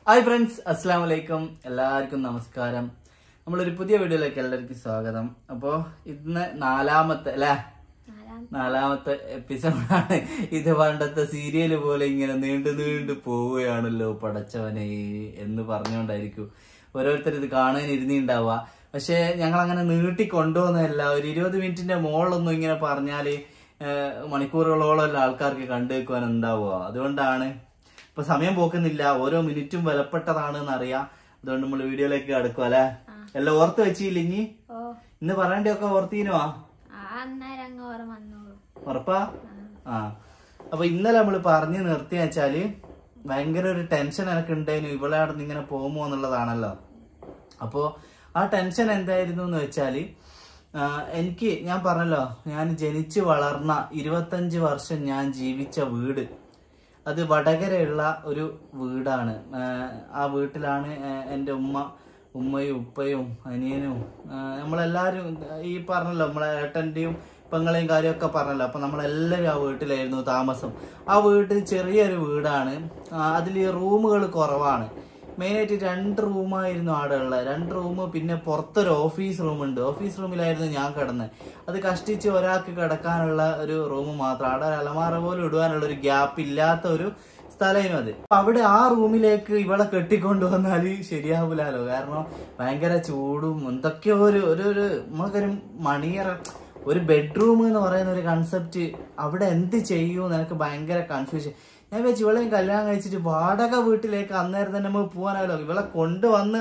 Hi friends, അസ്സലാമു അലൈക്കും. എല്ലാവർക്കും നമസ്കാരം. നമ്മളൊരു പുതിയ വീഡിയോയിലേക്ക് എല്ലാവർക്കും സ്വാഗതം. അപ്പോൾ ഇന്ന് നാലാമത്തെ എപ്പിസോഡാണ്. ഇത് പണ്ടത്തെ സീരിയല് പോലെ ഇങ്ങനെ നീണ്ടു പോവുകയാണല്ലോ പടച്ചവനെ എന്ന് പറഞ്ഞുകൊണ്ടായിരിക്കും ഓരോരുത്തർ ഇത് കാണാൻ ഇരുന്നിണ്ടാവുക. പക്ഷെ ഞങ്ങൾ അങ്ങനെ നീട്ടി കൊണ്ടുപോകുന്നതല്ല. ഒരു 20 മിനിറ്റിന്റെ മുകളിലൊന്നും ഇങ്ങനെ പറഞ്ഞാല് മണിക്കൂറുകളോളം ആൾക്കാർക്ക് കണ്ടുവെക്കുവാൻ ഉണ്ടാവുക. അതുകൊണ്ടാണ് ഇപ്പൊ സമയം പോക്കുന്നില്ല. ഓരോ മിനിറ്റും വിലപ്പെട്ടതാണ് എന്നറിയാം. അതുകൊണ്ട് നമ്മൾ വീഡിയോയിലേക്ക് കടക്കും അല്ലെ. എല്ലാം ഓർത്ത് വെച്ചില്ല ഇനി ഇന്ന് പറയേണ്ടൊക്കെ ഓർത്തീനോ? ഉറപ്പാ? അപ്പൊ ഇന്നലെ നമ്മള് പറഞ്ഞു നിർത്തിയ വെച്ചാല് ഭയങ്കര ഒരു ടെൻഷൻ എനിക്ക് ഉണ്ടായിരുന്നു. ഇവിടെ അവിടെ നിന്ന് ഇങ്ങനെ പോകുമോ എന്നുള്ളതാണല്ലോ. അപ്പോ ആ ടെൻഷൻ എന്തായിരുന്നു എന്ന് വെച്ചാല് ഞാൻ പറഞ്ഞല്ലോ, ഞാൻ ജനിച്ചു വളർന്ന 25 വർഷം ഞാൻ ജീവിച്ച വീട്, അത് വടകരയുള്ള ഒരു വീടാണ്. ആ വീട്ടിലാണ് എൻ്റെ ഉമ്മയും ഉപ്പയും അനിയനും നമ്മളെല്ലാവരും ഈ പറഞ്ഞല്ലോ, നമ്മളെ ഏട്ടൻ്റെയും പെങ്ങളെയും കാര്യമൊക്കെ പറഞ്ഞല്ലോ. അപ്പൊ നമ്മളെല്ലാവരും ആ വീട്ടിലായിരുന്നു താമസം. ആ വീട്ടിൽ ചെറിയൊരു വീടാണ്. അതിൽ റൂമുകൾ കുറവാണ്. മെയിനായിട്ട് 2 റൂമായിരുന്നു അവിടെ ഉള്ളത്. 2 റൂം, പിന്നെ പുറത്തൊരു ഓഫീസ് റൂമുണ്ട്. ഓഫീസ് റൂമിലായിരുന്നു ഞാൻ കിടന്നത്. അത് കഷ്ടിച്ച് ഒരാൾക്ക് കിടക്കാനുള്ള ഒരു റൂം മാത്രം. അവിടെ ഒരു അലമാര പോലും ഇടുവാനുള്ള ഒരു ഗ്യാപ്പ് ഇല്ലാത്ത ഒരു സ്ഥലമായിരുന്നു അത്. അവിടെ ആ റൂമിലേക്ക് ഇവളെ കെട്ടിക്കൊണ്ടുവന്നാല് ശരിയാവില്ലല്ലോ. കാരണം ഭയങ്കര ചൂടും എന്തൊക്കെയോ നമുക്കൊരു മണിയറ, ഒരു ബെഡ്റൂം എന്ന് പറയുന്ന ഒരു കൺസെപ്റ്റ് അവിടെ എന്ത് ചെയ്യൂന്ന് എനിക്ക് ഭയങ്കര കൺഫ്യൂഷൻ. ഞാൻ വെച്ച് ഇവളെയും കല്യാണം കഴിച്ചിട്ട് വാടക വീട്ടിലേക്ക് അന്നേരം തന്നെ നമുക്ക് പോകാനാവല്ലോ. ഇവളെ കൊണ്ടുവന്ന്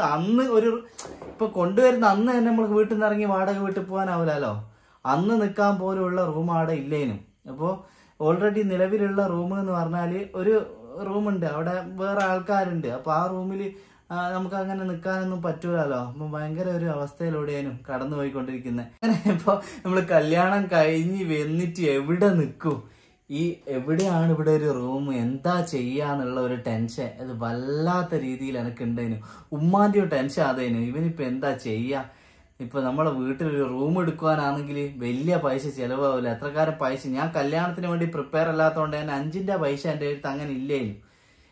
ഇപ്പൊ കൊണ്ടുവരുന്ന അന്ന് തന്നെ നമ്മൾക്ക് വീട്ടിൽ നിന്ന് ഇറങ്ങി വാടക വീട്ടിൽ പോകാനാവില്ലല്ലോ. അന്ന് നിൽക്കാൻ പോലുള്ള റൂം അവിടെ ഇല്ലേനും. അപ്പോൾ ഓൾറെഡി നിലവിലുള്ള റൂം എന്ന് പറഞ്ഞാല് ഒരു റൂമുണ്ട്, അവിടെ വേറെ ആൾക്കാരുണ്ട്. അപ്പൊ ആ റൂമില് നമുക്ക് അങ്ങനെ നിൽക്കാനൊന്നും പറ്റൂലല്ലോ. അപ്പൊ ഭയങ്കര ഒരു അവസ്ഥയിലൂടെയാണ് കടന്നു പോയിക്കൊണ്ടിരിക്കുന്നത്. അങ്ങനെ ഇപ്പൊ നമ്മള് കല്യാണം കഴിഞ്ഞ് വന്നിട്ട് എവിടെ നിൽക്കും, എവിടെയാണ് ഇവിടെ ഒരു റൂം, എന്താ ചെയ്യാന്നുള്ള ഒരു ടെൻഷൻ അത് വല്ലാത്ത രീതിയിൽ എനിക്ക് ഉണ്ടായിരുന്നു. ഉമ്മാന്റെ ഒരു ടെൻഷൻ അതേനു, ഇവനിപ്പോ എന്താ ചെയ്യാ. ഇപ്പൊ നമ്മളെ വീട്ടിലൊരു റൂം എടുക്കുവാനാണെങ്കിൽ വലിയ പൈസ ചെലവാവില്ല. എത്രക്കാരം പൈസ, ഞാൻ കല്യാണത്തിന് വേണ്ടി പ്രിപ്പയർ അല്ലാത്തതുകൊണ്ട് തന്നെ 5ന്റെ പൈസ എൻ്റെ അടുത്ത് അങ്ങനെ ഇല്ലേനു.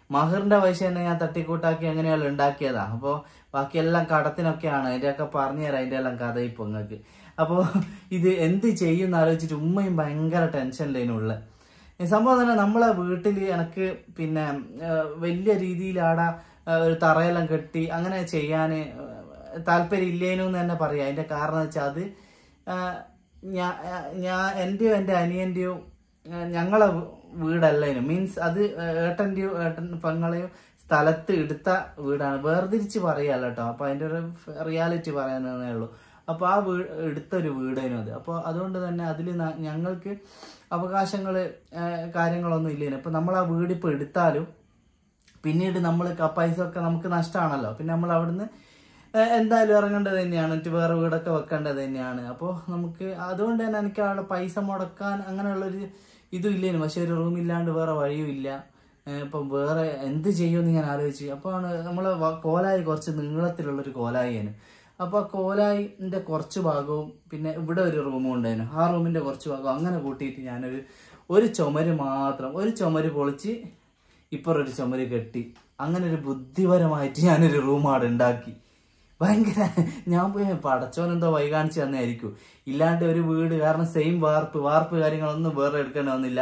മഹറിന്റെ പൈസ തന്നെ ഞാൻ തട്ടിക്കൂട്ടാക്കി അങ്ങനെയല്ല ഉണ്ടാക്കിയതാ. അപ്പോൾ ബാക്കിയെല്ലാം കടത്തിനൊക്കെയാണ്. അതിൻ്റെയൊക്കെ പറഞ്ഞു തരാം, അതിൻ്റെ എല്ലാം കഥ ഇപ്പൊ നിങ്ങൾക്ക്. അപ്പോൾ ഇത് എന്ത് ചെയ്യുമെന്ന് ആലോചിച്ചിട്ട് ഉമ്മയും ഭയങ്കര ടെൻഷനിലേനുള്ള സംഭവം തന്നെ. നമ്മളെ വീട്ടിൽ എനിക്ക് പിന്നെ വലിയ രീതിയിൽ ആടെ ഒരു തറയെല്ലാം കെട്ടി അങ്ങനെ ചെയ്യാന് താല്പര്യം ഇല്ലേനു എന്ന് തന്നെ പറയാം. അതിന്റെ കാരണം വെച്ചാൽ അത് എന്റെയോ എൻ്റെ അനിയന്റെയോ ഞങ്ങളെ വീടല്ലേനു. മീൻസ് അത് ഏട്ടൻ പെങ്ങളെയോ സ്ഥലത്ത് എടുത്ത വീടാണ്. വേർതിരിച്ച് പറയല്ല കേട്ടോ. അപ്പൊ അതിന്റെ ഒരു റിയാലിറ്റി പറയാന്നേ ഉള്ളൂ. അപ്പൊ ആ എടുത്തൊരു വീടേനു അത്. അപ്പോൾ അതുകൊണ്ട് തന്നെ അതിൽ ഞങ്ങൾക്ക് അവകാശങ്ങള് കാര്യങ്ങളൊന്നും ഇല്ലേനു. അപ്പൊ നമ്മൾ ആ വീടിപ്പോ എടുത്താലും പിന്നീട് നമ്മൾ പൈസ ഒക്കെ നമുക്ക് നഷ്ടമാണല്ലോ. പിന്നെ നമ്മൾ അവിടുന്ന് എന്തായാലും ഇറങ്ങേണ്ടത് തന്നെയാണ്, എന്നിട്ട് വേറെ വീടൊക്കെ വെക്കേണ്ടത് തന്നെയാണ്. അപ്പോൾ നമുക്ക് അതുകൊണ്ട് തന്നെ എനിക്ക് അവിടെ പൈസ മുടക്കാൻ അങ്ങനെയുള്ളൊരു ഇതും ഇല്ലേനു. പക്ഷെ ഒരു റൂം ഇല്ലാണ്ട് വേറെ വഴിയും ഇല്ല. ഇപ്പം വേറെ എന്ത് ചെയ്യുമെന്ന് ഞാൻ ആലോചിച്ചു. അപ്പോൾ നമ്മളെ കോലായി കുറച്ച് നീളത്തിലുള്ളൊരു കോലായിയാണ്. അപ്പൊ കോലായിന്റെ കുറച്ച് ഭാഗവും പിന്നെ ഇവിടെ ഒരു റൂമും ഉണ്ടായിരുന്നു. ആ റൂമിന്റെ കുറച്ച് ഭാഗവും അങ്ങനെ കൂട്ടിയിട്ട് ഞാനൊരു ചുമര് മാത്രം, ഒരു ചുമര് പൊളിച്ച് ഇപ്പറൊരു ചുമര് കെട്ടി അങ്ങനെ ഒരു ബുദ്ധിപരമായിട്ട് ഞാനൊരു റൂം അവിടെ ഉണ്ടാക്കി. ഭയങ്കര ഞാൻ പോയി പടച്ചോനെന്തോ വൈകാണിച്ച് തന്നെയായിരിക്കും. ഇല്ലാണ്ട് ഒരു വീട്, കാരണം സെയിം വാർപ്പ് കാര്യങ്ങളൊന്നും വേറെ എടുക്കേണ്ടി വന്നില്ല.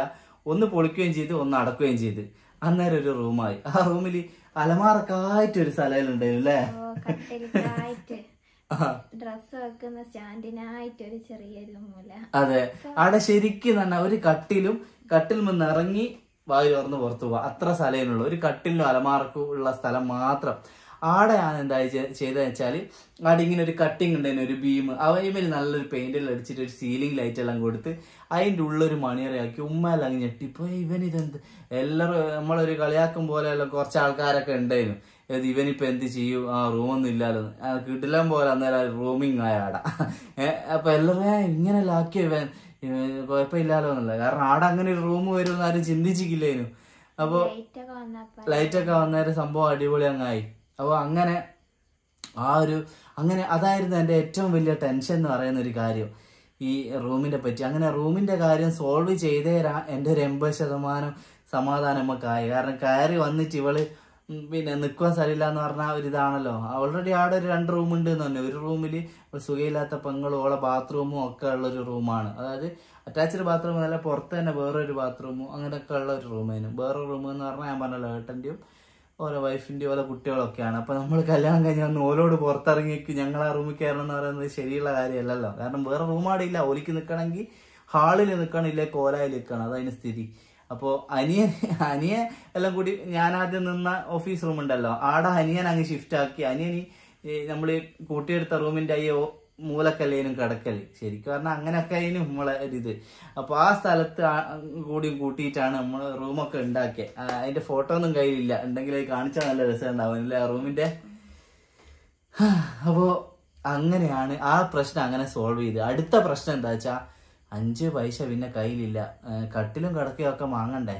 ഒന്ന് പൊളിക്കുകയും ചെയ്ത് ഒന്ന് അടക്കുകയും ചെയ്ത് അന്നേരം ഒരു റൂമായി. ആ റൂമിൽ അലമാറക്കായിട്ടൊരു സ്ഥലമുണ്ടായിരുന്നു അല്ലേ, ഡ്രസ് വെക്കുന്ന സ്റ്റാൻഡിനായിട്ട് ഒരു ചെറിയൊരു മൂല. അതെ, അവിടെ ശരിക്കും തന്നെ ഒരു കട്ടിൽ നിന്ന് ഇറങ്ങി വായു തുറന്ന് പുറത്തു പോവാ, അത്ര സ്ഥലമുള്ളൂ. ഒരു കട്ടിലിനും അലമാറക്കും ഉള്ള സ്ഥലം മാത്രം. ആടെ ഞാൻ എന്താ ചെയ്തെന്ന് വെച്ചാല് അവിടെ ഇങ്ങനെ ഒരു കട്ടിങ് ഉണ്ടായിരുന്നു, ഒരു ബീം. അവയിൽ നല്ലൊരു പെയിന്റെല്ലാം അടിച്ചിട്ട് ഒരു സീലിംഗ് ലൈറ്റ് എല്ലാം കൊടുത്ത് അതിൻ്റെ ഉള്ളൊരു മണിയറയാക്കി. ഉമ്മയെല്ലാം അങ്ങ് ഞെട്ടിപ്പോ ഇവനിതെന്ത്, എല്ലാവരും നമ്മളൊരു കളിയാക്കും പോലെയല്ല കുറച്ച് ആൾക്കാരൊക്കെ ഉണ്ടായിരുന്നു. ഇവനിപ്പോ എന്ത് ചെയ്യും, ആ റൂമൊന്നും ഇല്ലാലോ, കിട്ടില്ലാൻ പോലെ അന്നേരം റൂമിങ് ആയാടാ. അപ്പൊ എല്ലാവരും ഇങ്ങനെല്ലാം ആക്കിയോ ഇവൻ, കുഴപ്പമില്ലാലോ എന്നല്ല. കാരണം ആടെ അങ്ങനെ ഒരു റൂം വരുമെന്ന് ആരും ചിന്തിച്ചിട്ടില്ലേനു. അപ്പൊ ലൈറ്റൊക്കെ വന്നേരം സംഭവം അടിപൊളി അങ്ങായി. അപ്പോൾ അങ്ങനെ അതായിരുന്നു എൻ്റെ ഏറ്റവും വലിയ ടെൻഷൻ എന്ന് പറയുന്ന ഒരു കാര്യം, ഈ റൂമിനെ പറ്റി. അങ്ങനെ റൂമിന്റെ കാര്യം സോൾവ് ചെയ്തേരാ എൻ്റെ ഒരു 80% സമാധാനം നമുക്കായി. കാരണം കയറി വന്നിട്ട് ഇവള് പിന്നെ നിൽക്കുവാൻ സ്ഥലമില്ല എന്ന് പറഞ്ഞ ഒരു ഇതാണല്ലോ. ഓൾറെഡി അവിടെ ഒരു 2 റൂം ഉണ്ട് എന്ന് പറഞ്ഞു. ഒരു റൂമിൽ സുഖമില്ലാത്ത പെങ്ങളും ഓളെ ബാത്റൂമും ഒക്കെ ഉള്ള ഒരു റൂമാണ്. അതായത് അറ്റാച്ച്ഡ് ബാത്റൂം അല്ല, പുറത്ത് തന്നെ വേറൊരു ബാത്റൂമും അങ്ങനെയൊക്കെ ഉള്ള ഒരു റൂമേനു. വേറെ റൂം എന്ന് പറഞ്ഞാൽ ഞാൻ പറഞ്ഞല്ലോ ഏട്ടൻ്റെയും ഓരോ വൈഫിൻ്റെയും ഓരോ കുട്ടികളൊക്കെയാണ്. അപ്പൊ നമ്മൾ കല്യാണം കഴിഞ്ഞ് വന്ന് ഓലോട് പുറത്തിറങ്ങിക്ക് ഞങ്ങൾ ആ റൂമിൽ കയറണം എന്ന് പറയുന്നത് ശരിയുള്ള കാര്യമല്ലല്ലോ. കാരണം വേറെ റൂമാടെ ഇല്ല. ഓലിക്ക് നിൽക്കണമെങ്കിൽ ഹാളിൽ നിൽക്കണില്ലേ കോലായിൽ നിൽക്കണം, അതതിന് സ്ഥിതി. അപ്പോൾ അനിയൻ എല്ലാം കൂടി ഞാൻ ആദ്യം നിന്ന ഓഫീസ് റൂം ഉണ്ടല്ലോ, ആടെ അനിയൻ അങ്ങ് ഷിഫ്റ്റ് ആക്കി. അനിയൻ നമ്മൾ കൂട്ടിയെടുത്ത റൂമിന്റെ അയ്യോ മൂലക്കല്ലേനും കിടക്കല്. ശരിക്കും പറഞ്ഞാൽ അങ്ങനെയൊക്കെ അതിനും നമ്മളെ ഒരിത്. അപ്പൊ ആ സ്ഥലത്ത് കൂടിയും കൂട്ടിയിട്ടാണ് നമ്മൾ റൂമൊക്കെ ഉണ്ടാക്കിയത്. അതിന്റെ ഫോട്ടോ ഒന്നും കയ്യിലില്ല, ഉണ്ടെങ്കിൽ അത് കാണിച്ചാൽ നല്ല രസം ഉണ്ടാവും അല്ലേ ആ റൂമിന്റെ. അപ്പോ അങ്ങനെയാണ് ആ പ്രശ്നം അങ്ങനെ സോൾവ് ചെയ്ത്. അടുത്ത പ്രശ്നം എന്താ വെച്ചാ 5 പൈസ പിന്നെ കയ്യിലില്ല. കട്ടിലും കിടക്കയും ഒക്കെ വാങ്ങണ്ടേ.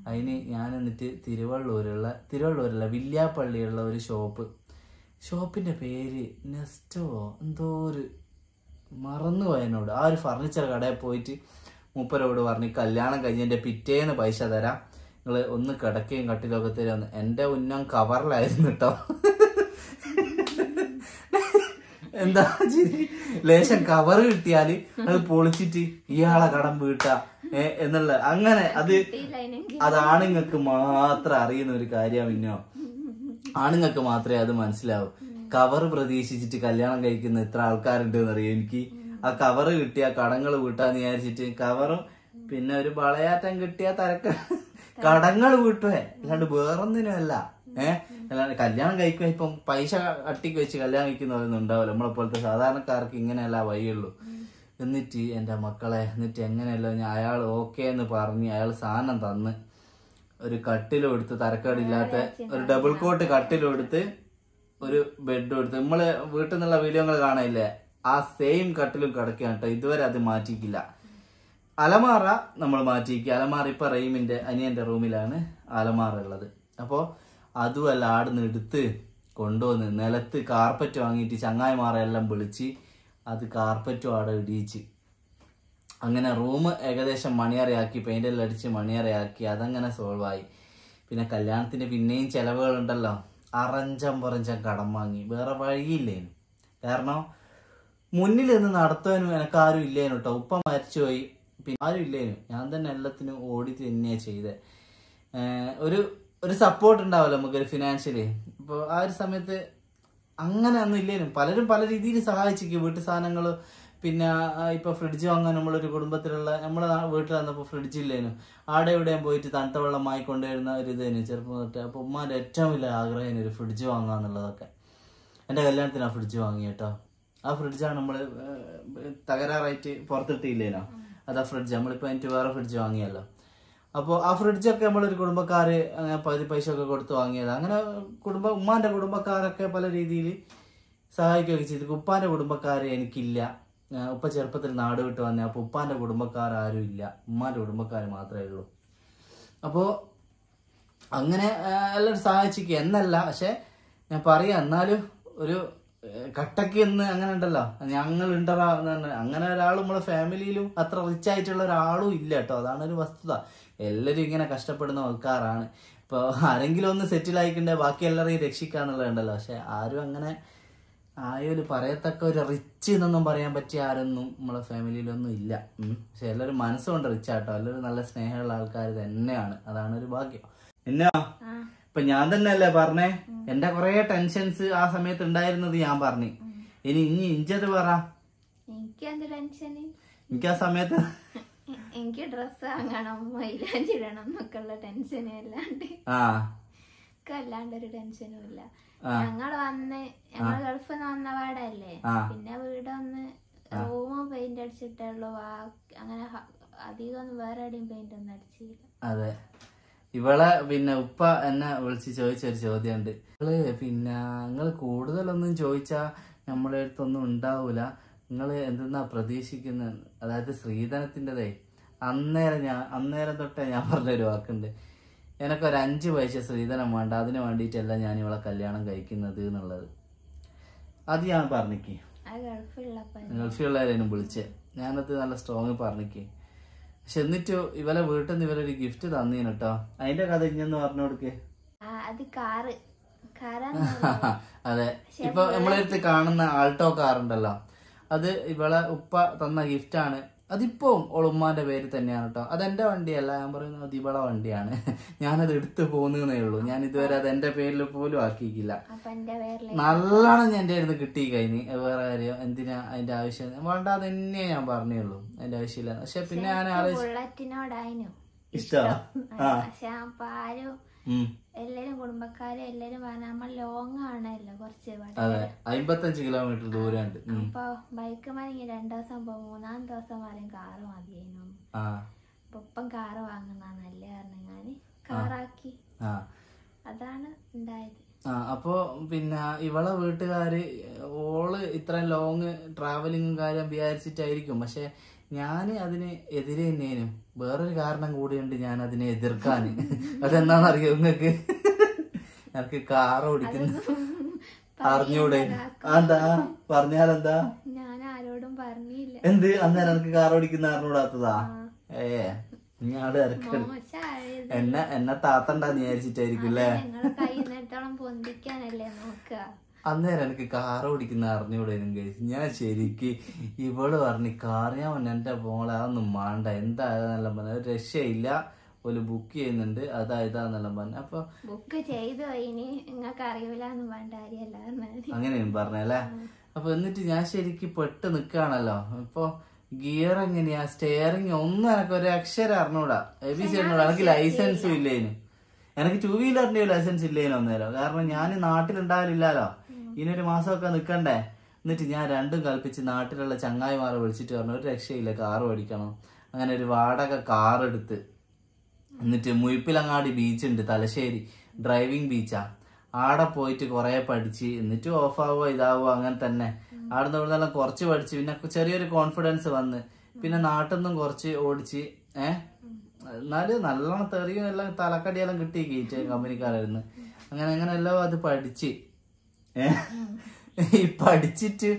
അതിന് ഞാൻ എന്നിട്ട് തിരുവള്ളൂരുള്ള വില്യാപ്പള്ളിയുള്ള ഒരു ഷോപ്പിന്റെ പേര് നെസ്റ്റോ എന്തോ ഒരു മറന്നുപോയതിനോട്. ആ ഒരു ഫർണിച്ചർ കടയിൽ പോയിട്ട് മൂപ്പരോട് പറഞ്ഞ് കല്യാണം കഴിഞ്ഞതിന്റെ പിറ്റേന്ന് പൈസ തരാം, നിങ്ങൾ ഒന്ന് കിടക്കയും കട്ടിലൊക്കെ തരാമെന്ന്. എന്റെ ഉന്നം കവറിലായിരുന്നു കേട്ടോ. എന്താ ലേശം കവർ കിട്ടിയാല് അത് പൊളിച്ചിട്ട് ഇയാളെ കടം വീട്ടാ എന്നുള്ള അങ്ങനെ അത് ആണുങ്ങൾക്ക് മാത്രം അറിയുന്ന ഒരു കാര്യം. പിന്നോ ആണുങ്ങൾക്ക് മാത്രമേ അത് മനസ്സിലാവൂ. കവർ പ്രതീക്ഷിച്ചിട്ട് കല്യാണം കഴിക്കുന്ന എത്ര ആൾക്കാരുണ്ട് എന്നറിയാം എനിക്ക്. ആ കവറ് കിട്ടിയ കടങ്ങൾ വീട്ടാന്ന് വിചാരിച്ചിട്ട് കവറും പിന്നെ ഒരു വളയാറ്റം കിട്ടിയ കടങ്ങൾ വീട്ടുവേ, അല്ലാണ്ട് വേറൊന്നിനുമല്ല. അല്ലാണ്ട് കല്യാണം കഴിക്കുമ്പോ ഇപ്പം പൈസ അട്ടിക്ക് വെച്ച് കല്യാണം കഴിക്കുന്നവരൊന്നും ഉണ്ടാവില്ല. നമ്മളെ പോലത്തെ സാധാരണക്കാർക്ക് ഇങ്ങനെയല്ല വഴിയുള്ളൂ. എന്നിട്ട് എന്റെ മക്കളെ എങ്ങനെയല്ലോ അയാൾ ഓക്കെ എന്ന് പറഞ്ഞ് അയാൾ സാധനം തന്ന് ഒരു കട്ടിലും എടുത്ത്, തരക്കേടില്ലാത്ത ഒരു ഡബിൾ കോട്ട് കട്ടിലും എടുത്ത്, ഒരു ബെഡും എടുത്ത്. നമ്മള് വീട്ടിൽ നിന്നുള്ള വീഡിയോകൾ കാണാനില്ലേ, ആ സെയിം കട്ടിലും കിടക്കുകയാണ് കേട്ടോ. ഇതുവരെ അത് മാറ്റിക്കില്ല. അലമാറ നമ്മൾ മാറ്റിക്കുക. അലമാറ ഇപ്പൊ റഹീമിന്റെ അനിയന്റെ റൂമിലാണ് അലമാറ ഉള്ളത്. അപ്പോ അതുമല്ല ആടുന്ന് എടുത്ത് കൊണ്ടുവന്ന് നിലത്ത് കാർപ്പറ്റ് വാങ്ങിയിട്ട് ചങ്ങായിമാരെല്ലാം വിളിച്ച് അത് കാർപ്പറ്റും ആടെ ഇടിയിച്ച് അങ്ങനെ റൂം ഏകദേശം മണിയറയാക്കി, പെയിന്റെല്ലാം അടിച്ച് മണിയറയാക്കി. അതങ്ങനെ സോൾവ് ആയി. പിന്നെ കല്യാണത്തിന് പിന്നെയും ചെലവുകളുണ്ടല്ലോ. അറഞ്ചം കടം വാങ്ങി. വേറെ വഴിയില്ലേനു. കാരണം മുന്നിൽ നിന്ന് നടത്താനും എനക്കാരും ഇല്ലേനു കേട്ടോ. ഉപ്പ മരിച്ചുപോയി, പിന്നെ ആരും ഇല്ലേനു. ഞാൻ തന്നെ എല്ലാത്തിനും ഓടി തന്നെയാ ചെയ്തേ. ഒരു സപ്പോർട്ട് ഉണ്ടാവല്ലോ നമുക്കൊരു ഫിനാൻഷ്യലി. ഇപ്പോൾ ആ ഒരു സമയത്ത് അങ്ങനെ ഒന്നും ഇല്ലേനും. പലരും പല രീതിയിൽ സഹായിച്ചിരിക്കും. വീട്ടു സാധനങ്ങൾ, പിന്നെ ഇപ്പൊ ഫ്രിഡ്ജ് വാങ്ങാൻ നമ്മളൊരു കുടുംബത്തിലുള്ള നമ്മളെ വീട്ടിൽ വന്നപ്പോൾ ഫ്രിഡ്ജ് ഇല്ലേനും. ആടെ എവിടെയും പോയിട്ട് തണുത്ത വെള്ളം വാങ്ങിക്കൊണ്ടുവരുന്ന ഒരു ഇതേനു ചെറുപ്പം തൊട്ട്. അപ്പൊ ഉമ്മാന്റെ ഏറ്റവും വലിയ ആഗ്രഹം ഒരു ഫ്രിഡ്ജ് വാങ്ങാന്നുള്ളതൊക്കെ. എന്റെ കല്യാണത്തിന് ആ ഫ്രിഡ്ജ് വാങ്ങി കേട്ടോ. ആ ഫ്രിഡ്ജാണ് നമ്മള് തകരാറായിട്ട് പുറത്തിട്ടില്ലേനോ, അതാ ഫ്രിഡ്ജ്. നമ്മളിപ്പോ എനിക്ക് വേറെ ഫ്രിഡ്ജ് വാങ്ങിയല്ലോ. അപ്പോൾ ആ ഫ്രിഡ്ജൊക്കെ നമ്മളൊരു കുടുംബക്കാര് അങ്ങനെ പകുതി പൈസ ഒക്കെ കൊടുത്ത് വാങ്ങിയത്. അങ്ങനെ ഉമ്മാന്റെ കുടുംബക്കാരൊക്കെ പല രീതിയിൽ സഹായിക്കുകയൊക്കെ ചെയ്തു. ഉപ്പാന്റെ കുടുംബക്കാര് എനിക്കില്ല. ഉപ്പ ചെറുപ്പത്തിൽ നാട് വിട്ട് വന്നേ. അപ്പൊ ഉപ്പാന്റെ കുടുംബക്കാർ ആരും ഇല്ല, ഉമ്മാന്റെ കുടുംബക്കാർ മാത്രമേ ഉള്ളൂ. അപ്പോ അങ്ങനെ എല്ലാവരും സഹായിച്ചിരിക്കുക എന്നല്ല, പക്ഷെ ഞാൻ പറയാം എന്നാലും ഒരു കട്ടക്ക് എന്ന് അങ്ങനെ ഉണ്ടല്ലോ, ഞങ്ങൾ ഉണ്ടറാ അങ്ങനെ ഒരാളും നമ്മളെ ഫാമിലിയിലും അത്ര റിച്ച് ആയിട്ടുള്ള ഒരാളും ഇല്ല കേട്ടോ. അതാണ് ഒരു വസ്തുത. എല്ലാവരും ഇങ്ങനെ കഷ്ടപ്പെടുന്ന ആൾക്കാരാണ്. ഇപ്പൊ ആരെങ്കിലും ഒന്ന് സെറ്റിൽ ആയിക്കണ്ടേ ബാക്കി എല്ലാവരെയും രക്ഷിക്കാന്നുള്ളതുണ്ടല്ലോ. പക്ഷെ ആരും അങ്ങനെ ആയൊരു പറയത്തക്ക ഒരു റിച്ച് എന്നൊന്നും പറയാൻ പറ്റിയ ആരൊന്നും നമ്മളെ ഫാമിലിയിലൊന്നും ഇല്ല. പക്ഷെ എല്ലാവരും മനസ്സുകൊണ്ട് റിച്ച് ആട്ടോ. എല്ലാവരും നല്ല സ്നേഹമുള്ള ആൾക്കാർ തന്നെയാണ്. അതാണ് ഒരു ഭാഗ്യം. എന്നാ ഇപ്പൊ ഞാൻ തന്നെ അല്ലേ പറഞ്ഞേ, എന്റെ കുറെ ടെൻഷൻസ് ആ സമയത്ത് ഉണ്ടായിരുന്നത് ഞാൻ പറഞ്ഞു. ഇനി ഇഞ്ചത് പറ. എനിക്ക് ആ സമയത്ത് എനിക്ക് ഡ്രസ് വാങ്ങണം, മൈലാഞ്ചി ഇടണം എന്നൊക്കെയുള്ള ടെൻഷനും അല്ലാണ്ട് അല്ലാണ്ടൊരു ടെൻഷനും ഇല്ല. ഞങ്ങള് ഗൾഫിൽ നിന്ന് വന്ന പാടല്ലേ, പിന്നെ വീട് ഒന്ന് റൂമും പെയിന്റ് അടിച്ചിട്ടുള്ളൂ. അങ്ങനെ അധികം ഒന്നും വേറെ എവിടെയും പെയിന്റ് ഒന്നും അടിച്ചില്ല. അതെ, ഇവളെ പിന്നെ ഉപ്പ എന്നെ വിളിച്ച് ചോദിച്ചൊരു ചോദ്യമുണ്ട്. പിന്നെ നിങ്ങൾ കൂടുതലൊന്നും ചോദിച്ചാ നമ്മളെ അടുത്തൊന്നും ഉണ്ടാവൂല, നിങ്ങൾ എന്തെന്നാ പ്രതീക്ഷിക്കുന്നത്? അതായത് ശ്രീധനത്തിൻ്റെതേ അന്നേരം തൊട്ടേ ഞാൻ പറഞ്ഞൊരു വാക്കുണ്ട്, എനക്കൊരു 5 പൈസ ശ്രീധനം വേണ്ട, അതിന് വേണ്ടിയിട്ടല്ല ഞാൻ ഇവളെ കല്യാണം കഴിക്കുന്നത് എന്നുള്ളത്. അത് ഞാൻ പറഞ്ഞിക്ക്. ഗൾഫിലുള്ളവരേനും വിളിച്ചേ, ഞാനത് നല്ല സ്ട്രോങ് പറഞ്ഞിക്ക്. പക്ഷെ എന്നിട്ട് ഇവലെ വീട്ടിൽ നിന്ന് ഇവരൊരു ഗിഫ്റ്റ് തന്നീന് കേട്ടോ. അതിന്റെ കഥ ഇഞ്ഞെന്ന് പറഞ്ഞു കൊടുക്ക്. അത് കാറ് അതെ, ഇപ്പൊ നമ്മളടുത്ത് കാണുന്ന ആൾട്ടോ കാറുണ്ടല്ലോ, അത് ഇവളെ ഉപ്പ തന്ന ഗിഫ്റ്റ് ആണ്. അതിപ്പോ ഉമ്മാന്റെ പേര് തന്നെയാണ് കേട്ടോ. അതെന്റെ വണ്ടിയല്ല, ഞാൻ പറയുന്നത് ഇവളെ വണ്ടിയാണ്. ഞാനത് എടുത്തു പോകുന്നേ ഉള്ളൂ. ഞാൻ ഇതുവരെ അത് എന്റെ പേരിൽ പോലും ആക്കിയില്ല. നല്ലോണം ഞാൻ എന്റെ അടുത്ത് കിട്ടി കഴിഞ്ഞ്. വേറെ കാര്യം എന്തിനാ അതിന്റെ ആവശ്യം വേണ്ട, അത് തന്നെയേ ഞാൻ പറഞ്ഞുള്ളൂ, അതിന്റെ ആവശ്യമില്ല. പക്ഷെ പിന്നെ ഞാൻ എല്ലാരും കുടുംബക്കാരും എല്ലാരും നമ്മൾ ലോങ് ആണല്ലോ, കുറച്ച് 55 കിലോമീറ്റർ ദൂരമുണ്ട്. അപ്പൊ ബൈക്ക് മതി 2 ദിവസം പോകും, 3-ാം ദിവസം പറയും കാറ് മതിയേനു. അപ്പൊ ഇപ്പം കാറ് വാങ്ങുന്ന നല്ല കാരണം ഞാന് കാറാക്കി. അതാണ് ഉണ്ടായത്. അപ്പൊ പിന്നെ ഇവളെ വീട്ടുകാര് ഓള് ഇത്ര ലോങ് ട്രാവലിങ്ങും കാര്യം വിചാരിച്ചിട്ടായിരിക്കും. പക്ഷെ ഞാന് അതിന് എതിരെ തന്നെയാനും. വേറൊരു കാരണം കൂടിയുണ്ട് ഞാൻ അതിനെ എതിർക്കാൻ. അതെന്താന്നറിയോ നിങ്ങൾക്ക്? എനിക്ക് കാർ ഓടിക്കുന്ന അറിഞ്ഞൂടെ? എന്താ പറഞ്ഞാലെന്താ? ഞാൻ ആരോടും പറഞ്ഞില്ല. എന്ത് അന്നേരം എനിക്ക് കാർ ഓടിക്കുന്ന അറിഞ്ഞൂടാത്തതാ? ഞാട് ഇറക്ക എന്നെ താത്തണ്ടാന്ന് വിചാരിച്ചിട്ടായിരിക്കും അല്ലേ? പൊന്തിക്കാനല്ലേ നോക്കുക. അന്നേരം എനിക്ക് കാർ ഓടിക്കുന്ന അറിഞ്ഞൂടേനും കഴിച്ചു. ഞാൻ ശരിക്ക് ഇവള് പറഞ്ഞു കാർ, ഞാൻ പറഞ്ഞു എന്റെ മോളെ അതൊന്നും വേണ്ട, എന്തായതെന്നെല്ലാം പറഞ്ഞു. ഒരു രക്ഷയില്ല, ഒരു ബുക്ക് ചെയ്യുന്നുണ്ട്, അതായതാന്നെല്ലാം പറഞ്ഞു. അപ്പൊ ബുക്ക് ചെയ്തു നിങ്ങൾക്ക് അറിയില്ലാന്ന് വേണ്ട അങ്ങനെയും പറഞ്ഞല്ലേ. അപ്പൊ എന്നിട്ട് ഞാൻ ശരിക്ക് പെട്ട് നിക്കാണല്ലോ. ഇപ്പൊ ഗിയർ എങ്ങനെയാ, സ്റ്റെയറിങ് ഒന്നും എനിക്ക് ഒരു അക്ഷരം അറിഞ്ഞൂടാ, ABC അറിഞ്ഞൂടാ. എനിക്ക് ലൈസൻസും ഇല്ലേനു. എനിക്ക് 2 വീലറിന്റെ ലൈസൻസ് ഇല്ലേനു അന്നേരം. കാരണം ഞാൻ നാട്ടിലുണ്ടാവില്ലല്ലോ, ഇനിയൊരു മാസമൊക്കെ നിക്കണ്ടേ. എന്നിട്ട് ഞാൻ രണ്ടും കൽപ്പിച്ച് നാട്ടിലുള്ള ചങ്ങായിമാരെ വിളിച്ചിട്ട് പറഞ്ഞു ഒരു രക്ഷയില്ല, കാറ് ഓടിക്കണം. അങ്ങനെ ഒരു വാടക കാർ എടുത്ത് എന്നിട്ട് മുയിപ്പിലങ്ങാടി ബീച്ചുണ്ട് തലശ്ശേരി, ഡ്രൈവിംഗ് ബീച്ചാ. ആടെ പോയിട്ട് കുറെ പഠിച്ച്, എന്നിട്ട് ഓഫ് ആവോ ഇതാവോ അങ്ങനെ തന്നെ. ആടുന്ന് ഇവിടുന്നെല്ലാം കുറച്ച് പഠിച്ച് പിന്നെ ചെറിയൊരു കോൺഫിഡൻസ് വന്ന് പിന്നെ നാട്ടിൽ നിന്നും കുറച്ച് ഓടിച്ച്. എന്നാലും നല്ലോണം തെറിയും എല്ലാം തലക്കടിയെല്ലാം കിട്ടി കയറ്റി കമ്പനിക്കാരായിരുന്നു. അങ്ങനെ അങ്ങനെ എല്ലാം അത് പഠിച്ച് ഈ പഠിച്ചിട്ട്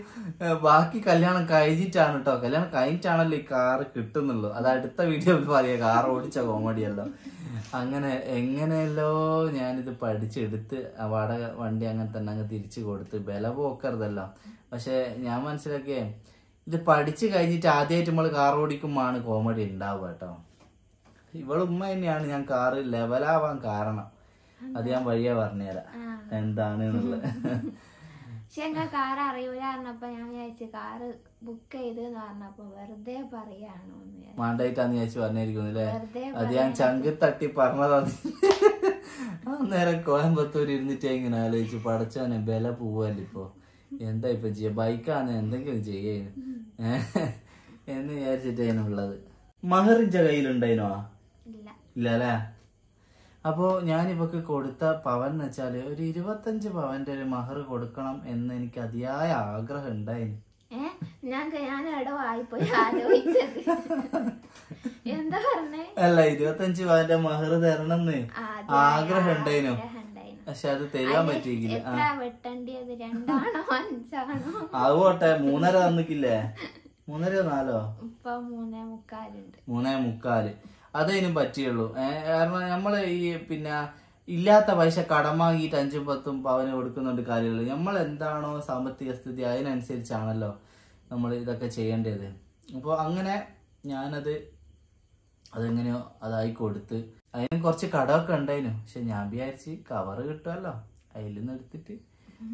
ബാക്കി കല്യാണം കഴിഞ്ഞിട്ടാണ് കേട്ടോ. കല്യാണം കഴിഞ്ഞിട്ടാണല്ലോ ഈ കാറ് കിട്ടുന്നുള്ളൂ. അത് അടുത്ത വീഡിയോ പറയാ, കാർ ഓടിച്ച കോമഡിയല്ലോ. അങ്ങനെ എങ്ങനെയല്ലോ ഞാനിത് പഠിച്ചെടുത്ത് വാടക വണ്ടി അങ്ങനെ തന്നെ അങ്ങ് തിരിച്ചു കൊടുത്ത്. വില പോക്കരുതല്ലോ. പക്ഷെ ഞാൻ മനസ്സിലാക്കിയേ, ഇത് പഠിച്ചു കഴിഞ്ഞിട്ട് ആദ്യമായിട്ട് നമ്മള് കാർ ഓടിക്കുമ്പോഴാണ് കോമഡി ഉണ്ടാവുക കേട്ടോ. ഇവളുമ്മ തന്നെയാണ് ഞാൻ കാറ് ലെവലാവാൻ കാരണം. അത് ഞാൻ വഴിയാ പറഞ്ഞുതരാം എന്താണ് എന്നുള്ളത്. കാർ അറിയൂല പറഞ്ഞപ്പോ ഞാൻ വിചാരിച്ചു കാറ് ബുക്ക് ചെയ്തെന്ന് പറഞ്ഞപ്പോ വെറുതെ പറയാണോ മാണ്ടായിട്ടാന്ന് വിചാരിച്ചു പറഞ്ഞിരിക്കുന്നു അല്ലേ? അത് ഞാൻ ചങ്കി തട്ടി പറഞ്ഞതാണ്. അന്നേരം കോയമ്പത്തൂർ ഇരുന്നിട്ട് ഇങ്ങനെ ആലോചിച്ചു, പടച്ചോനെ ബല പോവല്ലോ ഇപ്പൊ, എന്താ ഇപ്പൊ ചെയ്യാ, ബൈക്കാണ് എന്തെങ്കിലും ചെയ്യുന്നു എന്ന് വിചാരിച്ചിട്ടേനുള്ളത്. മഹറിഞ്ച കയ്യിലുണ്ടായിനോ? ഇല്ല അല്ലേ? അപ്പോ ഞാൻ ഇവക്ക് കൊടുത്ത പവൻ എന്ന് വെച്ചാല് ഒരു 25 പവന്റെ ഒരു മഹർ കൊടുക്കണം എന്ന് എനിക്ക് അതിയായ ആഗ്രഹം ഉണ്ടായിരുന്നു. അല്ല 25 പവന്റെ മഹർ തരണമെന്ന് ആഗ്രഹം ഉണ്ടായിരുന്നു. പക്ഷെ അത് തരാൻ പറ്റിയില്ല. ആവോട്ടെ 3.5 തന്നിക്കില്ലേ? 3.4 3.25 അതതിനും പറ്റിയുള്ളൂ. കാരണം നമ്മള് ഈ പിന്നെ ഇല്ലാത്ത പൈസ കടം വാങ്ങിയിട്ട് 5-10 പവന് കൊടുക്കുന്നുണ്ട് കാര്യമുള്ളൂ. നമ്മൾ എന്താണോ സാമ്പത്തിക സ്ഥിതി അതിനനുസരിച്ചാണല്ലോ നമ്മൾ ഇതൊക്കെ ചെയ്യേണ്ടത്. അപ്പോൾ അങ്ങനെ അതെങ്ങനെയോ അതായി കൊടുത്ത്. അതിന് കുറച്ച് കടമൊക്കെ ഉണ്ടായിരുന്നു. പക്ഷെ ഞാൻ വിചാരിച്ച് കവറ് കിട്ടുമല്ലോ, അതിൽ നിന്ന് എടുത്തിട്ട്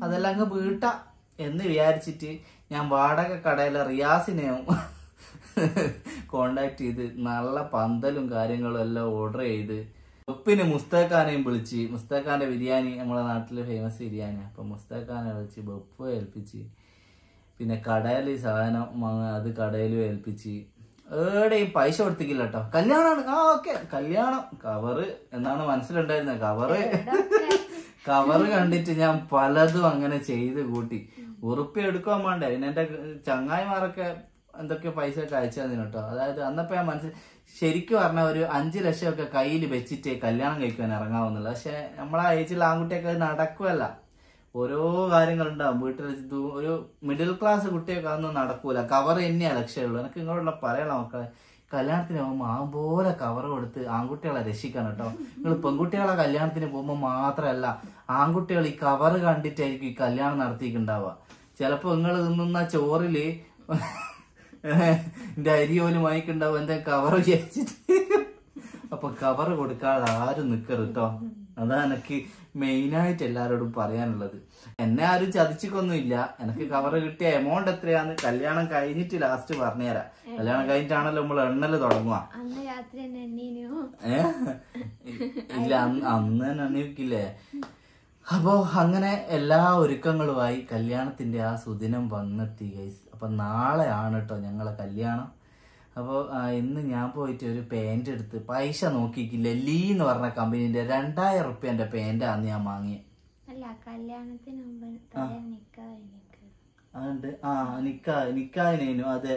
അതെല്ലാം അങ്ങ് വീട്ടാ എന്ന് വിചാരിച്ചിട്ട് ഞാൻ വാടക കടയിലെ റിയാസിനെയും കോണ്ടാക്ട് ചെയ്ത് നല്ല പന്തലും കാര്യങ്ങളും എല്ലാം ഓർഡർ ചെയ്ത് വെപ്പിന് മുസ്തഖാനെയും വിളിച്ച്. മുസ്തഖാന്റെ ബിരിയാണി നമ്മളെ നാട്ടില് ഫേമസ് ബിരിയാണി. അപ്പൊ മുസ്തഖാനെ വിളിച്ച് വെപ്പ് ഏൽപ്പിച്ച്, പിന്നെ കടയിൽ സാധനം അത് കടയിലും ഏൽപ്പിച്ച്. എവിടെയും പൈസ കൊടുത്തിക്കില്ല കേട്ടോ. കല്യാണമാണ്, ഓക്കെ കല്യാണം, കവറ് എന്നാണ് മനസ്സിലുണ്ടായിരുന്നത്. കവറ് കണ്ടിട്ട് ഞാൻ പലതും അങ്ങനെ ചെയ്ത് കൂട്ടി. ഉറുപ്പ്യ എടുക്കാൻ വേണ്ടേ, പിന്നെ എന്റെ ചങ്ങായിമാരൊക്കെ എന്തൊക്കെ പൈസ ഒക്കെ അയച്ചു തന്നിന് കേട്ടോ. അതായത് അന്നപ്പോ ഞാൻ ശരിക്കും പറഞ്ഞാൽ ഒരു 5 ലക്ഷമൊക്കെ കയ്യിൽ വെച്ചിട്ട് കല്യാണം കഴിക്കാൻ ഇറങ്ങാവുന്നുള്ളു. പക്ഷെ നമ്മളെ ഏജിലുള്ള ആൺകുട്ടിയൊക്കെ അത് നടക്കുമല്ല. ഓരോ കാര്യങ്ങളുണ്ടാവും വീട്ടിൽ. ഒരു മിഡിൽ ക്ലാസ് കുട്ടിയൊക്കെ അതൊന്നും നടക്കൂല. കവർ തന്നെയാ ലക്ഷ്യമുള്ളൂ. എനിക്ക് ഇങ്ങോട്ടുള്ള പറയണം മക്കളെ, കല്യാണത്തിന് പോകുമ്പോൾ പോലെ കവർ കൊടുത്ത് ആൺകുട്ടികളെ രക്ഷിക്കണം കേട്ടോ. നിങ്ങൾ പെൺകുട്ടികളെ കല്യാണത്തിന് പോകുമ്പോൾ മാത്രമല്ല, ആൺകുട്ടികൾ ഈ കവർ കണ്ടിട്ടായിരിക്കും ഈ കല്യാണം നടത്തിയിട്ടുണ്ടാവുക. ചിലപ്പോ നിങ്ങൾ തിന്നുന്ന ചോറില് എന്റെ അരി പോലും വാങ്ങിക്കുണ്ടാവും എന്താ കവർ വിചാരിച്ചിട്ട്. അപ്പൊ കവർ കൊടുക്കാതെ ആരും നിക്കരുത് കേട്ടോ. അതാണ് എനിക്ക് മെയിനായിട്ട് എല്ലാരോടും പറയാനുള്ളത്. എന്നെ ആരും ചതിച്ചിക്കൊന്നുമില്ല. എനിക്ക് കവർ കിട്ടിയ എമൗണ്ട് എത്രയാന്ന് കല്യാണം കഴിഞ്ഞിട്ട് ലാസ്റ്റ് പറഞ്ഞുതരാം. കല്യാണം കഴിഞ്ഞിട്ടാണല്ലോ നമ്മൾ എണ്ണല് തുടങ്ങുക. ഇല്ല, അന്ന് തന്നെ എണ്ണിക്കില്ലേ. അപ്പോ അങ്ങനെ എല്ലാ ഒരുക്കങ്ങളുമായി കല്യാണത്തിന്റെ ആ സുദിനം വന്നെത്തി ഗൈസ്. അപ്പൊ നാളെ ആണ് കേട്ടോ ഞങ്ങളെ കല്യാണം. അപ്പോൾ ഇന്ന് ഞാൻ പോയിട്ട് ഒരു പാന്റ് എടുത്ത്, പൈസ നോക്കിക്കില്ല, ലീ എന്ന് പറഞ്ഞ കമ്പനീന്റെ 2000 റുപ്യന്റെ പാന്റാന്ന് ഞാൻ വാങ്ങിയത്. അതുകൊണ്ട് നിക്കാഹിനേനു, അതെ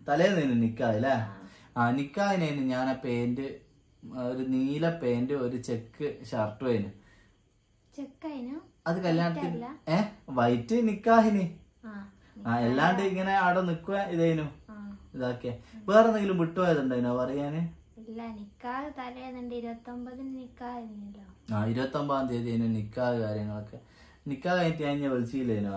തലേന്നേനു നിക്കാഹല്ലേ. നിക്കാഹിനേനു ഞാൻ ആ പാന്റ്, ഒരു നീല പാന്റ് ഒരു ചെക്ക് ഷർട്ടും ആയിരുന്നു. അത് കല്യാണത്തിന് വൈറ്റ് നിക്കാഹിന്. എല്ലാണ്ട് ഇങ്ങനെ അവിടെ നിക്കുക ഇതേനു ഇതാക്കിയ. വേറെ എന്തെങ്കിലും വിട്ടുപോയതുണ്ടായിനോ പറയാന്? 29-ാം തീയതി നിക്കാഹ് കാര്യങ്ങളൊക്കെ. നിക്കാഹ് കഴിഞ്ഞിട്ട് ഞാൻ വിളിച്ചില്ലേനോ?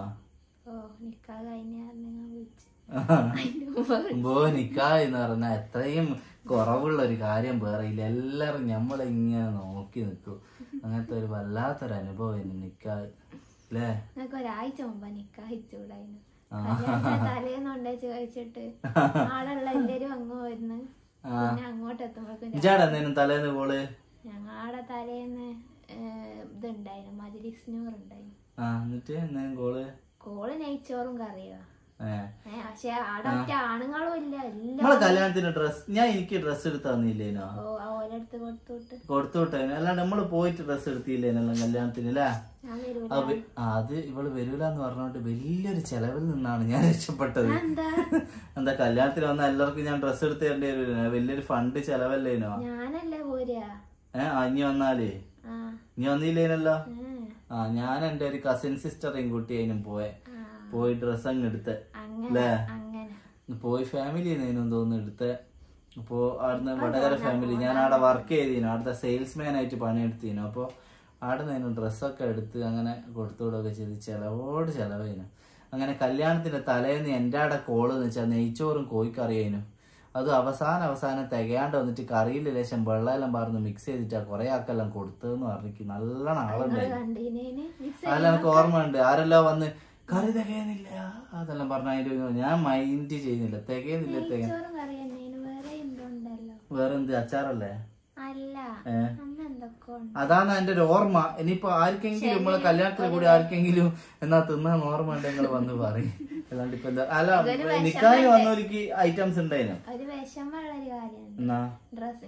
നിക്കാഹ് എന്ന് പറഞ്ഞാൽ എത്രയും കുറവുള്ള ഒരു കാര്യം വേറെ ഇല്ല. എല്ലാരും നമ്മളിങ്ങനെ നോക്കി നിൽക്കും. അങ്ങനത്തെ ഒരു വല്ലാത്തൊരു അനുഭവം നിക്കാഹ് അല്ലേ. ഒരാഴ്ച മുമ്പ് നിക്കാഹിച്ചൂടായിരുന്നു. തലേന്നുണ്ടേ ചോദിച്ചിട്ട് ആളുള്ള എല്ലാരും അങ്ങ് വരുന്നു. പിന്നെ അങ്ങോട്ട് എത്തുമ്പോഴേക്കും തലേന്ന് കോള് ഞങ്ങളുടെ തലേന്ന് ഇതുണ്ടായിരുന്നു, മജ്‌ലിസ് നൂർ ഉണ്ടായിരുന്നു. കോള് നെയ്ച്ചോറും കറിയോ. പക്ഷെ അവിടെ ഒറ്റ ആണുങ്ങളും ഇല്ല. നമ്മളെ കല്യാണത്തിന് ഡ്രസ് എനിക്ക് ഡ്രസ് എടുത്ത് തന്നില്ലേനോ? ഓരോടുത്ത് കൊടുത്തുവിട്ടേ. അല്ലാണ്ട് നമ്മള് പോയിട്ട് ഡ്രസ് എടുത്തില്ലേനോ കല്യാണത്തിന് അല്ലേ? അത് ഇവള് വരൂലെന്ന് പറഞ്ഞോണ്ട് വലിയൊരു ചെലവിൽ നിന്നാണ് ഞാൻ രക്ഷപ്പെട്ടത്. എന്താ കല്യാണത്തിന് വന്ന എല്ലാവർക്കും ഞാൻ ഡ്രസ് എടുത്ത് തരേണ്ടി വരും. വലിയൊരു ഫണ്ട് ചെലവല്ലേനോ? ഇനി വന്നാലേ ഇനി വന്നില്ലേനല്ലോ. ഞാൻ എന്റെ ഒരു കസിൻ സിസ്റ്ററേയും കുട്ടി അതിനും പോയി ഡ്രസ് അങ്ങ് എടുത്ത് അല്ലേ. പോയി ഫാമിലി എന്നതിനും തോന്നുന്നു എടുത്ത്. അപ്പോ അവിടുന്ന് വടകര ഫാമിലി, ഞാൻ അവിടെ വർക്ക് ചെയ്തിരുന്നു, അവിടുത്തെ സെയിൽസ്മാൻ ആയിട്ട് പണിയെടുത്തിരുന്നു. അപ്പൊ അവിടെ നിന്ന് ഡ്രസ്സൊക്കെ എടുത്ത് അങ്ങനെ കൊടുത്തുവിടുകയൊക്കെ ചെയ്ത് ചെലവേനു. അങ്ങനെ കല്യാണത്തിന്റെ തലേന്ന് എൻ്റെ അവിടെ കോള് എന്ന് വെച്ചാൽ നെയ്ച്ചോറും കോഴിക്കറിയേനു. അത് അവസാനം തികയാണ്ട് വന്നിട്ട് കറിയിൽ ലേശം വെള്ളമെല്ലാം പറഞ്ഞ് മിക്സ് ചെയ്തിട്ടാ കുറെ ആക്കെല്ലാം കൊടുത്തതെന്ന് പറഞ്ഞിട്ട് നല്ലോണം ആളുണ്ടായി. അതെല്ലാം എനിക്ക് ഓർമ്മ ഉണ്ട്. ആരെല്ലാം വന്ന് കറി തികയുന്നില്ല അതെല്ലാം പറഞ്ഞ ഞാൻ മൈൻഡ് ചെയ്യുന്നില്ല. തികയുന്നില്ല. വേറെന്ത് അച്ചാറല്ലേ? അതാണ് എന്റെ ഒരു ഓർമ്മ. ഇനിയിപ്പോ ആർക്കെങ്കിലും നമ്മളെ കല്യാണത്തിന് കൂടി ആർക്കെങ്കിലും എന്നാ തിന്നാൻ ഓർമ്മ ഉണ്ടെങ്കിൽ വന്ന് പറയും. അല്ലാണ്ട് ഇപ്പൊ എന്താ അല്ല നിക്കാഹ് വന്നവർക്ക് ഐറ്റംസ് ഉണ്ടായിരുന്നു.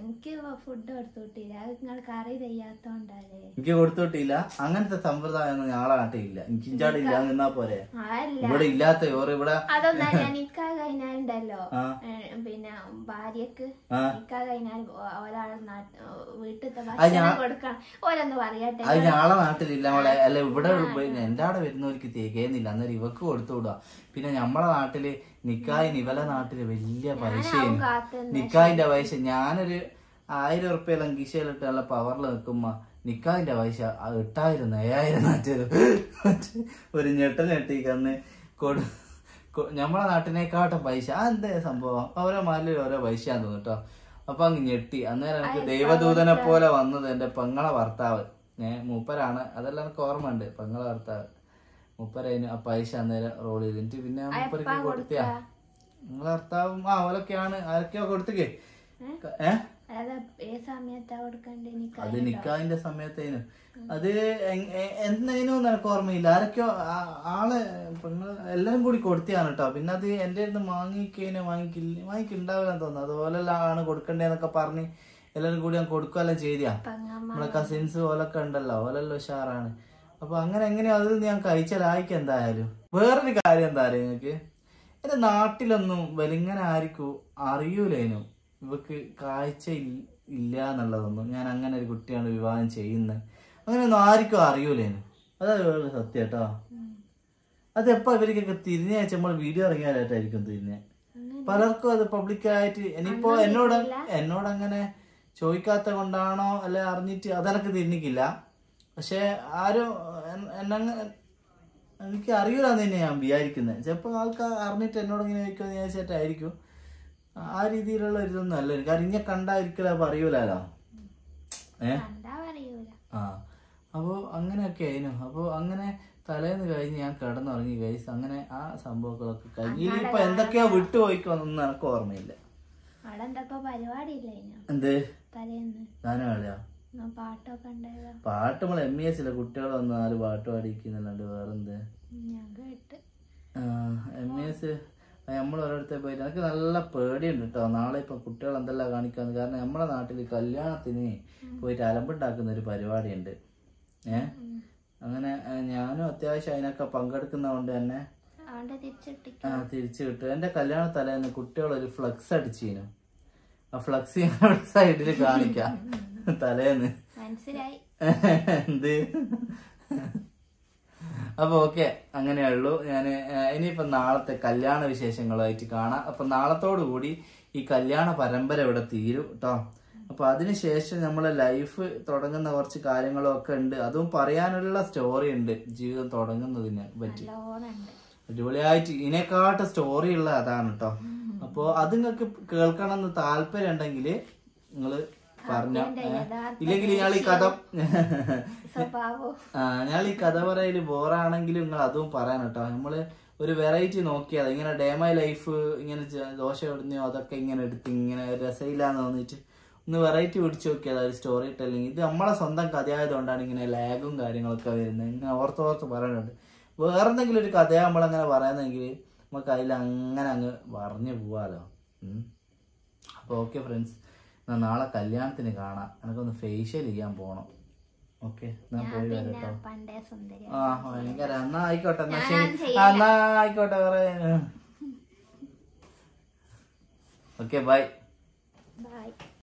എനിക്ക് കൊടുത്തുവിട്ടില്ല. അങ്ങനത്തെ സമ്പ്രദായം ഒന്നും ഞങ്ങളെ നാട്ടിലില്ല. എനിക്ക് ഇഞ്ചാടില്ല നിന്നാ പോരെ. ഇവിടെ ഇല്ലാത്ത ഇവിടെ നിക്കാഹ് കഴിഞ്ഞാലുണ്ടല്ലോ പിന്നെ ഭാര്യക്ക് നിക്കാഹ് കഴിഞ്ഞാൽ വീട്ടിലത്തെ കൊടുക്കണം ഓരോന്ന് പറയട്ടെ. അത് ഞങ്ങളെ നാട്ടിലില്ല മോളെ. അല്ല ഇവിടെ എന്റെ അവിടെ വരുന്നവർക്ക് തികയുന്നില്ല. അന്നേരം ഇവക്ക് കൊടുത്തുവിടുക. പിന്നെ നമ്മളെ നാട്ടില് നിക്കാഹിന് ഇവലെ നാട്ടില് വലിയ പൈസയാണ്. നിക്കാഹിന്റെ പൈസ ഞാനൊരു 1000 ഉറുപ്പ്യെല്ലാം കിശയിലിട്ട് നല്ല പവറിൽ നിൽക്കുമ്പോ നിക്കാഹിന്റെ പൈസ 8000 9000 ഒരു ഞെട്ടിക്കന്ന് നമ്മളെ നാട്ടിനെക്കാട്ടും പൈസ. അതെന്താ സംഭവം? ഓരോ മാലിൽ ഓരോ പൈസയാന്ന് തോന്നുന്നു കേട്ടോ. അപ്പൊ അങ്ങ് ഞെട്ടി. അന്നേരം എനിക്ക് ദൈവദൂതനെ പോലെ വന്നത് എന്റെ പെങ്ങളെ ഭർത്താവ്. മൂപ്പരാണ്. അതെല്ലാം എനിക്ക് ഓർമ്മ ഉണ്ട്. പെങ്ങളെ ഭർത്താവ് മൂപ്പരതിന് ആ പൈസ അന്നേരം റോൾ ചെയ്തിട്ട് പിന്നെ മൂപ്പർക്ക് കൊടുത്തിയാ. നിങ്ങളെ ഭർത്താവും ഓലൊക്കെയാണ്. ആരൊക്കെയോ കൊടുത്തേ. അത് നിക്കാഹിന്റെ സമയത്തേനു. അത് എന്നതിനും എനിക്ക് ഓർമ്മയില്ല. ആരൊക്കെയോ ആള് എല്ലാരും കൂടി കൊടുത്തിയാണ് കേട്ടോ. പിന്നെ അത് എന്റെ അടുത്ത് വാങ്ങിക്കുണ്ടാവില്ലെന്ന് തോന്നുന്നു. അതുപോലെല്ലാം ആണ് കൊടുക്കണ്ടേന്നൊക്കെ പറഞ്ഞ് എല്ലാരും കൂടി ഞാൻ കൊടുക്കുകയെല്ലാം ചെയ്തിയാ. നമ്മളെ കസിൻസ് ഓലൊക്കെ ഉണ്ടല്ലോ, ഓലെല്ലാം ഉഷാറാണ്. അപ്പൊ അങ്ങനെ എങ്ങനെയാ അതിൽ ഞാൻ കഴിച്ചാലായിക്കും. എന്തായാലും വേറൊരു കാര്യം എന്താ അറിയാം നിങ്ങക്ക്, എന്റെ നാട്ടിലൊന്നും വലിങ്ങനെ ആർക്കും അറിയൂലേനു ഇവക്ക് കാഴ്ച ഇല്ല എന്നുള്ളതൊന്നും. ഞാൻ അങ്ങനെ ഒരു കുട്ടിയാണ് വിവാഹം ചെയ്യുന്നത് അങ്ങനെയൊന്നും ആർക്കും അറിയൂലേനു. അതാണ് വേറൊരു സത്യം കേട്ടോ. അതെപ്പോ ഇവർക്കൊക്കെ തിരിഞ്ഞ നമ്മൾ വീഡിയോ ഇറങ്ങിയാലായിട്ടായിരിക്കും തിരിഞ്ഞ. പലർക്കും അത് പബ്ലിക്കായിട്ട് ഇനിയിപ്പോ എന്നോട് അങ്ങനെ ചോദിക്കാത്ത കൊണ്ടാണോ അല്ലെ അറിഞ്ഞിട്ട് അതെനക്ക് തിരിഞ്ഞിക്കില്ല. പക്ഷെ ആരും എനിക്ക് അറിയൂലെന്ന് തന്നെ ഞാൻ വിചാരിക്കുന്നത്. ചിലപ്പോ ആൾക്കാർ അറിഞ്ഞിട്ട് എന്നോട് ഇങ്ങനെ ചോദിക്കുമെന്ന് വിചാരിച്ചിട്ടായിരിക്കും. ആ രീതിയിലുള്ള ഇതൊന്നും അല്ല. എനിക്ക് അറിഞ്ഞ കണ്ടായിരിക്കില്ല പറയൂലോ. ആ അപ്പൊ അങ്ങനെയൊക്കെ ആയിരുന്നു. അപ്പൊ അങ്ങനെ തലേന്ന് കഴിഞ്ഞ് ഞാൻ കിടന്നുറങ്ങി ഗൈസ്. അങ്ങനെ ആ സംഭവങ്ങളൊക്കെ കഴിഞ്ഞ് ഇനിയിപ്പൊ എന്തൊക്കെയോ വിട്ടുപോയിക്കോന്നൊന്നും എനിക്ക് ഓർമ്മയില്ല. എന്ത് ഗാനമേളയോ? പാട്ട് നമ്മള് MES കുട്ടികൾ വന്ന് 4 പാട്ട് പാടിക്കുന്നുണ്ട്. വേറെന്ത് MES നമ്മൾ ഓരോരുത്തർ പോയിട്ട് എനിക്ക് നല്ല പേടിയുണ്ട് കേട്ടോ. നാളെ ഇപ്പൊ കുട്ടികൾ എന്തെല്ലാം കാണിക്കാന്ന്. കാരണം നമ്മളെ നാട്ടിൽ കല്യാണത്തിന് പോയിട്ട് അലമ്പുണ്ടാക്കുന്ന ഒരു പരിപാടിയുണ്ട്. അങ്ങനെ ഞാനും അത്യാവശ്യം അതിനൊക്കെ പങ്കെടുക്കുന്നതുകൊണ്ട് തന്നെ തിരിച്ചു കിട്ടും. എന്റെ കല്യാണ തലേന്ന് കുട്ടികളൊരു ഫ്ലക്സ് അടിച്ചിരുന്നു. ആ ഫ്ലക്സ് സൈഡില് കാണിക്കാം തലേന്ന്. എന്ത് അപ്പൊ ഓക്കെ, അങ്ങനെയുള്ളൂ. ഞാന് ഇനിയിപ്പൊ നാളത്തെ കല്യാണ വിശേഷങ്ങളുമായിട്ട് കാണാം. അപ്പൊ നാളത്തോടു കൂടി ഈ കല്യാണ പരമ്പര ഇവിടെ തീരും കേട്ടോ. അപ്പൊ അതിനുശേഷം നമ്മളെ ലൈഫ് തുടങ്ങുന്ന കുറച്ച് കാര്യങ്ങളും ഒക്കെ ഉണ്ട്. അതും പറയാനുള്ള സ്റ്റോറി ഉണ്ട് ജീവിതം തുടങ്ങുന്നതിനെ പറ്റി. അടിപൊളിയായിട്ട് ഇതിനെക്കാട്ട് സ്റ്റോറി ഉള്ള അതാണ് കേട്ടോ. അപ്പൊ അത് നിങ്ങൾക്ക് കേൾക്കണം എന്ന് താല്പര്യം ഉണ്ടെങ്കിൽ നിങ്ങള് പറഞ്ഞ, ഇല്ലെങ്കിൽ ഞാൻ ഈ കഥ പറയല് ബോറാണെങ്കിലും നിങ്ങൾ അതും പറയാൻ കേട്ടോ. നമ്മള് ഒരു വെറൈറ്റി നോക്കിയത് ഇങ്ങനെ ഡേ മൈ ലൈഫ് ഇങ്ങനെ ദോശ ഇടുന്നോ അതൊക്കെ ഇങ്ങനെ എടുത്ത് ഇങ്ങനെ രസമില്ലാന്ന് തോന്നിട്ട് ഒന്ന് വെറൈറ്റി പിടിച്ചു നോക്കിയത് ഒരു സ്റ്റോറി ടെല്ലിങ്. ഇത് നമ്മളെ സ്വന്തം കഥയായതുകൊണ്ടാണ് ഇങ്ങനെ ലാഗും കാര്യങ്ങളൊക്കെ വരുന്നത്. ഇങ്ങനെ ഓർത്തോർത്ത് പറയുന്നുണ്ട്. വേറെ എന്തെങ്കിലും ഒരു കഥയാണ് നമ്മളങ്ങനെ പറയുന്നെങ്കിൽ നമുക്ക് അതിൽ അങ്ങനെ അങ്ങ് പറഞ്ഞു പോവാലോ. അപ്പൊ ഓക്കെ ഫ്രണ്ട്സ്, നാളെ കല്യാണത്തിന് കാണാം. എനിക്കൊന്ന് ഫേഷ്യൽ ചെയ്യാൻ പോണം. ഓക്കെ, ഞാൻ പോയി വരാം കേട്ടോ. ആ ഭയങ്കര എന്നാ ആയിക്കോട്ടെ. എന്നാ ശരി, എന്നാ ആയിക്കോട്ടെ. Okay, by.